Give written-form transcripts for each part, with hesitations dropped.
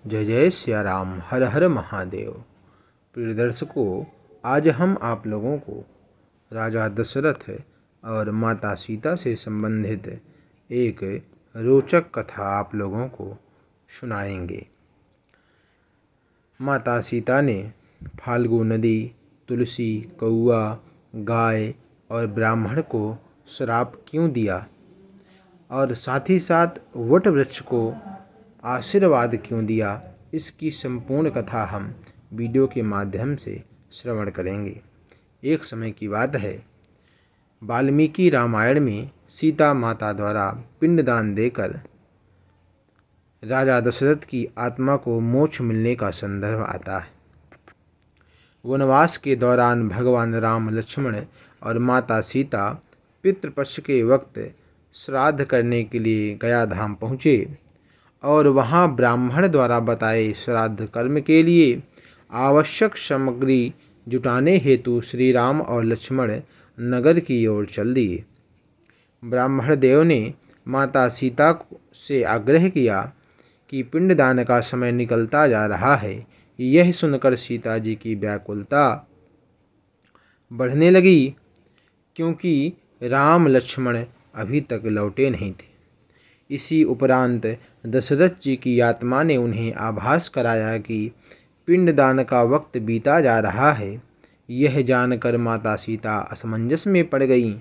जय जय सिया राम, हर हर महादेव। प्रिय दर्शकों, आज हम आप लोगों को राजा दशरथ और माता सीता से संबंधित एक रोचक कथा आप लोगों को सुनाएंगे। माता सीता ने फाल्गु नदी, तुलसी, कौआ, गाय और ब्राह्मण को श्राप क्यों दिया और साथ ही साथ वट वृक्ष को आशीर्वाद क्यों दिया, इसकी संपूर्ण कथा हम वीडियो के माध्यम से श्रवण करेंगे। एक समय की बात है, वाल्मीकि रामायण में सीता माता द्वारा पिंडदान देकर राजा दशरथ की आत्मा को मोक्ष मिलने का संदर्भ आता है। वनवास के दौरान भगवान राम, लक्ष्मण और माता सीता पितृपक्ष के वक्त श्राद्ध करने के लिए गया धाम पहुँचे और वहाँ ब्राह्मण द्वारा बताए श्राद्ध कर्म के लिए आवश्यक सामग्री जुटाने हेतु श्री राम और लक्ष्मण नगर की ओर चल दिए। ब्राह्मण देव ने माता सीता से आग्रह किया कि पिंडदान का समय निकलता जा रहा है। यह सुनकर सीता जी की व्याकुलता बढ़ने लगी, क्योंकि राम लक्ष्मण अभी तक लौटे नहीं थे। इसी उपरांत दशरथ जी की आत्मा ने उन्हें आभास कराया कि पिंडदान का वक्त बीता जा रहा है। यह जानकर माता सीता असमंजस में पड़ गईं।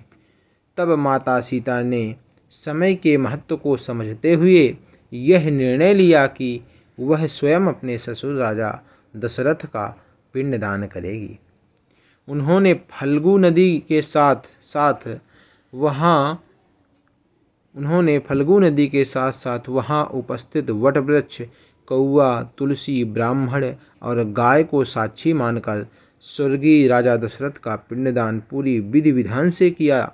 तब माता सीता ने समय के महत्व को समझते हुए यह निर्णय लिया कि वह स्वयं अपने ससुर राजा दशरथ का पिंडदान करेगी। उन्होंने फल्गु नदी के साथ वहाँ उपस्थित वटवृक्ष, कौआ, तुलसी, ब्राह्मण और गाय को साक्षी मानकर स्वर्गीय राजा दशरथ का पिंडदान पूरी विधि विधान से किया।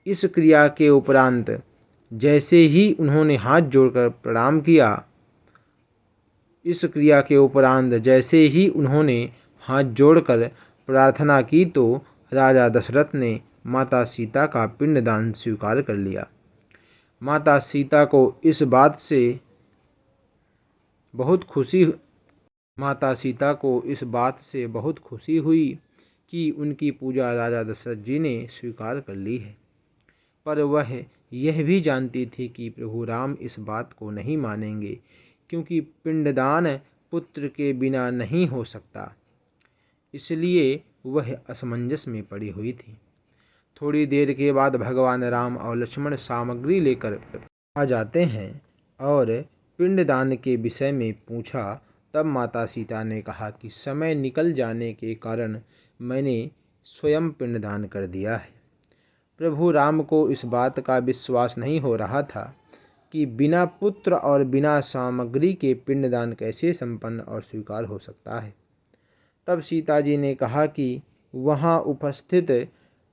इस क्रिया के उपरांत जैसे ही उन्होंने हाथ जोड़कर प्रार्थना की तो राजा दशरथ ने माता सीता का पिंडदान स्वीकार कर लिया। माता सीता को इस बात से बहुत खुशी हुई कि उनकी पूजा राजा दशरथ जी ने स्वीकार कर ली है, पर वह यह भी जानती थी कि प्रभु राम इस बात को नहीं मानेंगे, क्योंकि पिंडदान पुत्र के बिना नहीं हो सकता। इसलिए वह असमंजस में पड़ी हुई थी। थोड़ी देर के बाद भगवान राम और लक्ष्मण सामग्री लेकर आ जाते हैं और पिंडदान के विषय में पूछा। तब माता सीता ने कहा कि समय निकल जाने के कारण मैंने स्वयं पिंडदान कर दिया है। प्रभु राम को इस बात का विश्वास नहीं हो रहा था कि बिना पुत्र और बिना सामग्री के पिंडदान कैसे संपन्न और स्वीकार हो सकता है। तब सीता जी ने कहा कि वहाँ उपस्थित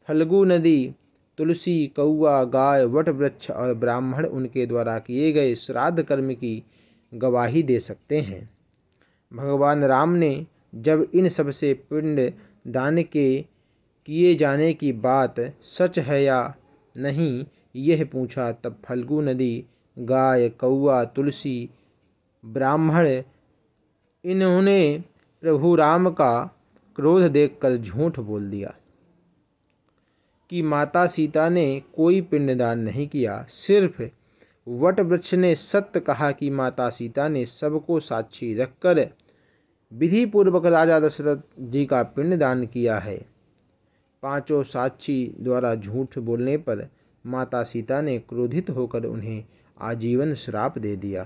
फल्गु नदी, तुलसी, कौआ, गाय, वटवृक्ष और ब्राह्मण उनके द्वारा किए गए श्राद्ध कर्म की गवाही दे सकते हैं। भगवान राम ने जब इन सब से पिंड दान के किए जाने की बात सच है या नहीं यह पूछा, तब फल्गु नदी, गाय, कौआ, तुलसी, ब्राह्मण इन्होंने प्रभु राम का क्रोध देखकर झूठ बोल दिया कि माता सीता ने कोई पिंडदान नहीं किया। सिर्फ वटवृक्ष ने सत्य कहा कि माता सीता ने सबको साक्षी रखकर विधि पूर्वक राजा दशरथ जी का पिंडदान किया है। पांचों साक्षी द्वारा झूठ बोलने पर माता सीता ने क्रोधित होकर उन्हें आजीवन श्राप दे दिया।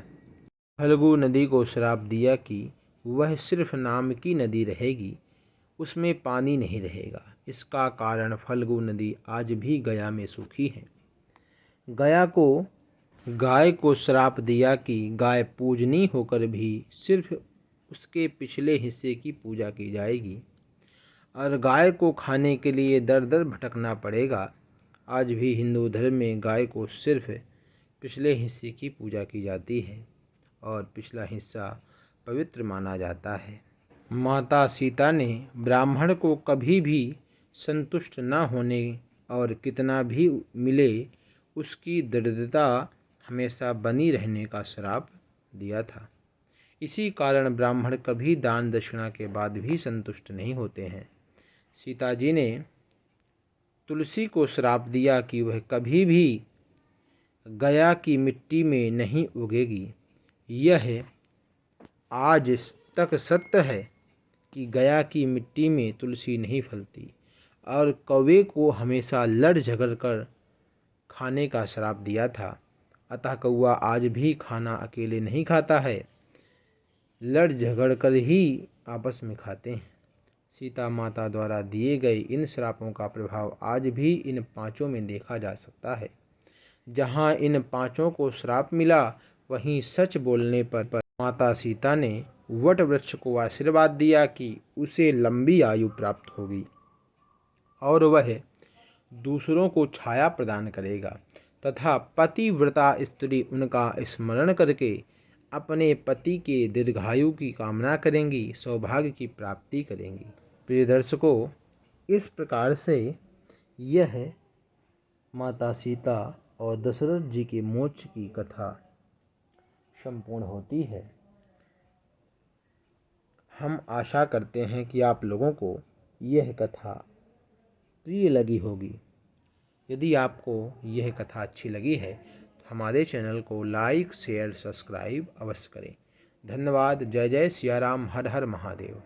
फल्गु नदी को श्राप दिया कि वह सिर्फ नाम की नदी रहेगी, उसमें पानी नहीं रहेगा। इसका कारण फल्गु नदी आज भी गया में सूखी है। गाय को श्राप दिया कि गाय पूजनीय होकर भी सिर्फ उसके पिछले हिस्से की पूजा की जाएगी और गाय को खाने के लिए दर दर भटकना पड़ेगा। आज भी हिंदू धर्म में गाय को सिर्फ पिछले हिस्से की पूजा की जाती है और पिछला हिस्सा पवित्र माना जाता है। माता सीता ने ब्राह्मण को कभी भी संतुष्ट न होने और कितना भी मिले उसकी दृढ़ता हमेशा बनी रहने का श्राप दिया था। इसी कारण ब्राह्मण कभी दान दक्षिणा के बाद भी संतुष्ट नहीं होते हैं। सीता जी ने तुलसी को श्राप दिया कि वह कभी भी गया की मिट्टी में नहीं उगेगी। यह आज तक सत्य है कि गया की मिट्टी में तुलसी नहीं फलती, और कौवे को हमेशा लड़ झगड़ कर खाने का श्राप दिया था। अतः कौवा आज भी खाना अकेले नहीं खाता है, लड़ झगड़ कर ही आपस में खाते हैं। सीता माता द्वारा दिए गए इन श्रापों का प्रभाव आज भी इन पांचों में देखा जा सकता है। जहाँ इन पांचों को श्राप मिला, वहीं सच बोलने पर माता सीता ने वट वृक्ष को आशीर्वाद दिया कि उसे लंबी आयु प्राप्त होगी और वह दूसरों को छाया प्रदान करेगा, तथा पतिव्रता स्त्री उनका स्मरण करके अपने पति के दीर्घायु की कामना करेंगी, सौभाग्य की प्राप्ति करेंगी। प्रिय दर्शकों, इस प्रकार से यह माता सीता और दशरथ जी के मोक्ष की कथा संपूर्ण होती है। हम आशा करते हैं कि आप लोगों को यह कथा प्रिय लगी होगी। यदि आपको यह कथा अच्छी लगी है तो हमारे चैनल को लाइक शेयर सब्सक्राइब अवश्य करें। धन्यवाद। जय जय सिया राम। हर हर महादेव।